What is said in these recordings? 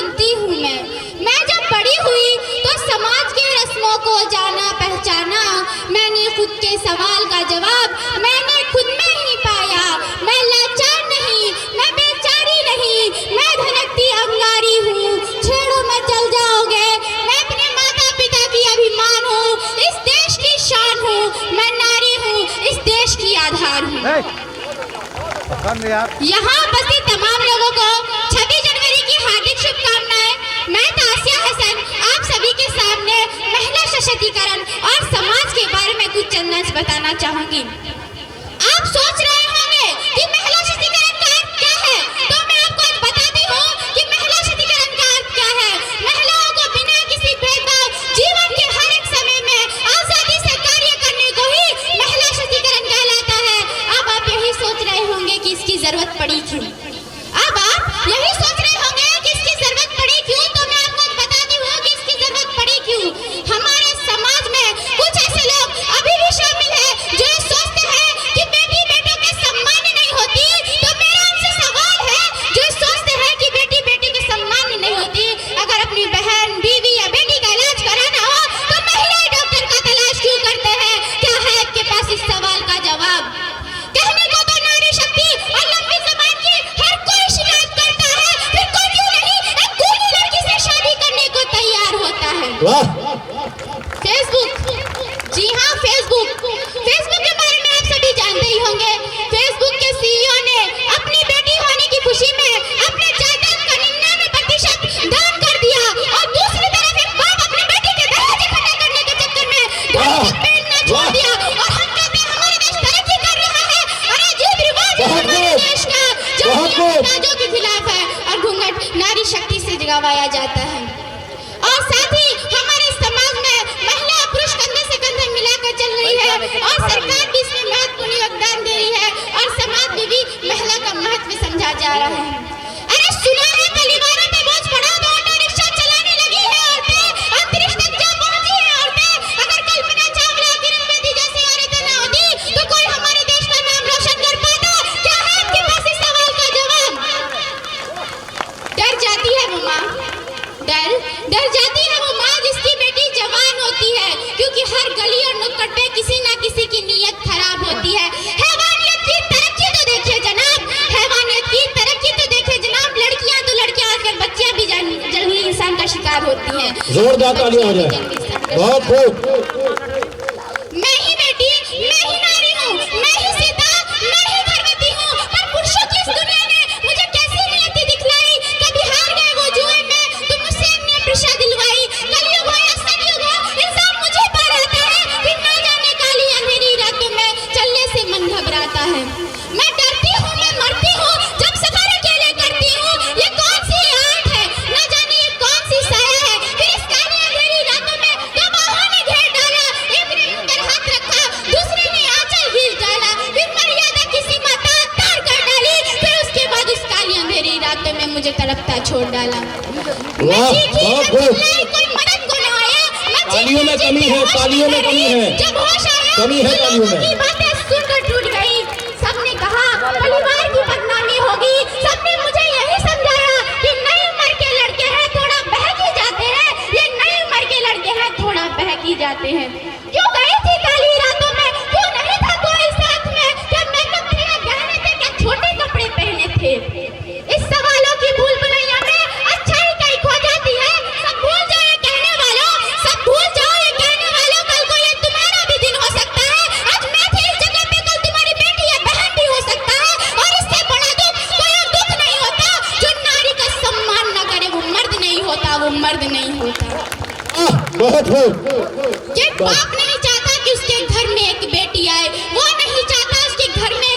मानती हूँ मैं जब बड़ी हुई तो समाज के रस्मों को जाना पहचाना। मैंने खुद के सवाल का जवाब मैंने खुद में ही पाया। मैं लाचार नहीं, मैं बेचारी नहीं, मैं धनकती अंगारी हूँ। छेड़ो मैं चल जाओगे, मैं अपने माता पिता की अभिमान हूँ, इस देश की शान हूँ, मैं नारी हूँ, इस देश की आधार हूँ। यहाँ बसी तमाम लोगों को 26 जनवरी की हार्दिक शुभकामनाएं। मैं तासिया हसन आप सभी के सामने महिला सशक्तिकरण और समाज के बारे में कुछ चंद बताना चाहूंगी। आप सोच रहे होंगे कि महिला सशक्तिकरण का अर्थ क्या है, तो मैं आपको बताती हूँ कि महिला सशक्तिकरण का अर्थ क्या है। महिलाओं को बिना किसी भेदभाव जीवन के हर एक समय में आजादी से कार्य करने को ही महिला सशक्तिकरण कहलाता है। अब आप यही सोच रहे होंगे कि इसकी जरूरत पड़ी क्यों। अब आप यही सोच रहे होंगे कि इसकी जरूरत पड़ी क्यों, तो मैं आपको बताती हूँ कि इसकी जरूरत पड़ी क्यों। हमारे समाज में कुछ ऐसे लोग अभी भी शामिल हैं जो ये सोचते हैं कि बेटी बेटों के सम्मान नहीं होती। तो मेरा उनसे सवाल है जो सोचते हैं कि बेटी बेटी के सम्मान नहीं होती, अगर अपनी बहन बीवी या बेटी का इलाज कराना हो तो महिला डॉक्टर का तलाश क्यों करते हैं? क्या है आपके पास इस सवाल का जवाब? कहने को तो नारी शक्ति और लंबी ज़बान की हर कोई शिकायत करता है, फिर कोई क्यों नहीं एक दूसरी लड़की से शादी करने को तैयार होता है। फेसबुक, जी हाँ फेसबुक के बारे में आप सभी जानते ही होंगे। फेसबुक के सीईओ ने अपनी बेटी होने की खुशी में अपने जायदाद का 99% दान कर दिया और दूसरी तरफ एक बाप अपनी बेटी के दहेज इकट्ठा करने के चक्कर में घर तक बेचना छोड़ दिया। और हम कहते हैं हमारा देश तरक्की कर रहा है, और अजीब रिवाज है हमारे देश का जो रिवाजों के खिलाफ है और घूंघट नारी शक्ति से जगावाया जाता है। और साथ ही हमारे समाज में महिला पुरुष कंधे से कंधे मिलाकर चल रही है और सरकार भी इसमें महत्वपूर्ण योगदान दे रही है और समाज में भी महिला का महत्व समझा जा रहा है। अरे सुना है परिवारों पे बोझ पड़ा तो ऑटो रिक्शा चलाने लगी है औरतें, अंतरिक्ष तक जा पहुंची है औरतें। अगर कल्पना चावला किरण बेदी जैसी औरतें न होती तो कोई हमारे देश का नाम रोशन कर पाता? क्या है आपके पास इस सवाल का जवाब? डर जाती है वो माँ, डर जाती है वो माँ जिसकी बेटी जवान होती है, क्योंकि हर गली और नुक्कड़ पे किसी ना किसी की नीयत खराब होती है। हैवानियत की तरक्की तो देखिए जनाब, हैवानियत की तरक्की तो देखिए जनाब। लड़कियां तो लड़कियां आजकल बच्चियां भी जंगली इंसान का शिकार होती हैं। जोरदार तालियां हो जाए। बहुत खूब। मैं ही बेटी, मैं ही नारी हूँ, मैं ही सीता, मैं ही गर्भवती हूँ, पर पुरुषों की इस दुनिया ने मुझे कैसी नियति दिखलाई। कभी हार गए वो जुए में तो मुझसे अन्य प्रशा दिलवाई। कलयुग हो या सतयुग हो, इंसान मुझे पार आता है, फिर ना जाने काली अंधेरी रातों में चलने से मन घबराता है। मैं डरती हूँ, मैं मरती हूँ जब सफर अकेले करती हूँ। ये कौन सी आंट है, न जाने ये कौन सी साया है। फिर इस काली अंधेरी रातों में दो बाहों ने घेर डाला, एक ने मुंह पर हाथ रखा, दूसरे ने आंचल घींच डाला। फिर मर्यादा किसी माता तार कर डाली, फिर उसके बाद उस काली अंधेरी रातों में मुझे तड़पता छोड़ डाला। मैं चीखी, मैं चिल्लाई, कोई मदद को न आया। मैं तालियों में कमी है, तालियों में कमी है, जब होश आया कमी है तालियों में। की बातें सुनकर टूट गई। सबने कहा परिवार की बदनामी होगी। सबने मुझे यही समझाया कि नई उम्र के लड़के हैं थोड़ा बहक ही जाते हैं, ये नई उम्र के लड़के हैं थोड़ा बहक ही जाते हैं। क्यों गई थी काली रातों में, क्यों नहीं था कोई साथ में? क्या मेकअप थे, गहने थे, क्या छोटे कपड़े पहने थे? इस सवालों की भूल भुलैया में अच्छाई कहीं खो जाती है। सब भूल जाओ ये कहने वालों, सब भूल जाओ ये कहने वालों, कल को ये तुम्हारा भी दिन हो सकता है। आज मैं थी इस जगह पे, कल तुम्हारी बेटी या बहन भी हो सकता है। और इससे बड़ा दुख कोई और दुख नहीं होता। जो नारी का सम्मान न करे वो मर्द नहीं होता, वो मर्द नहीं होता। बहुत खूब। ये बाप नहीं चाहता कि उसके घर में एक बेटी आए, वो नहीं चाहता उसके घर में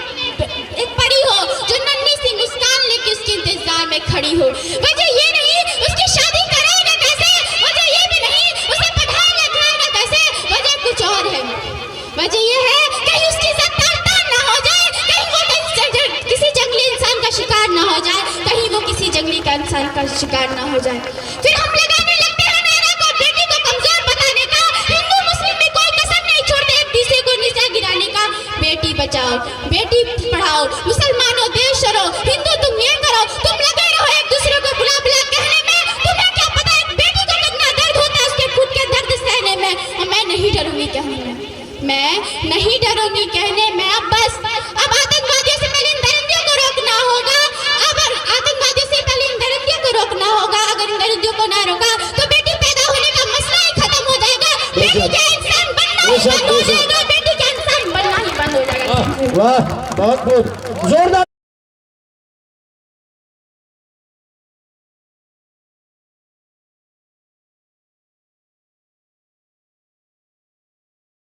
एक परी हो जो नन्ही सी मुस्कान लेके उसके इंतजार में खड़ी हो। वजह ये नहीं उसकी शादी कराएगा कैसे, वजह ये भी नहीं उसे पढ़ाया लिखाएगा कैसे, वजह कुछ और है। वजह ये है कहीं उसकी इज्जत तार-तार ना हो जाए, कहीं वो किसी जंगली इंसान का शिकार ना हो जाए, कहीं वो किसी जंगली इंसान का शिकार ना हो जाए। फिर हम लगाने लगते हैं नारा को, बेटी को कमजोर बताने का। हिंदू मुस्लिम में कोई कसर नहीं छोड़ते एक दूसरे को नीचा गिराने का। बेटी बचाओ, बेटी पढ़ाओ, मुसलमानों देश छोड़ो, हिंदू तुम ये करो, तुम लगे रहो एक दूसरे को बुला बुला कहने में। कहूँ, मैं नहीं डरूंगी कहने में। अब आतंकवादियों से पहले इन दरिंदियों को रोकना होगा। आतंकवादियों से पहले इन दरिंदियों को रोकना होगा। अगर इन दरिंदियों को ना रोका तो बेटी पैदा होने का मसला ही खत्म हो जाएगा। बेटी का इंसान बनना ही बंद हो जाएगा। बेटी का इंसान बनना ही बंद हो जाएगा। वाह, बहुत जोरदार।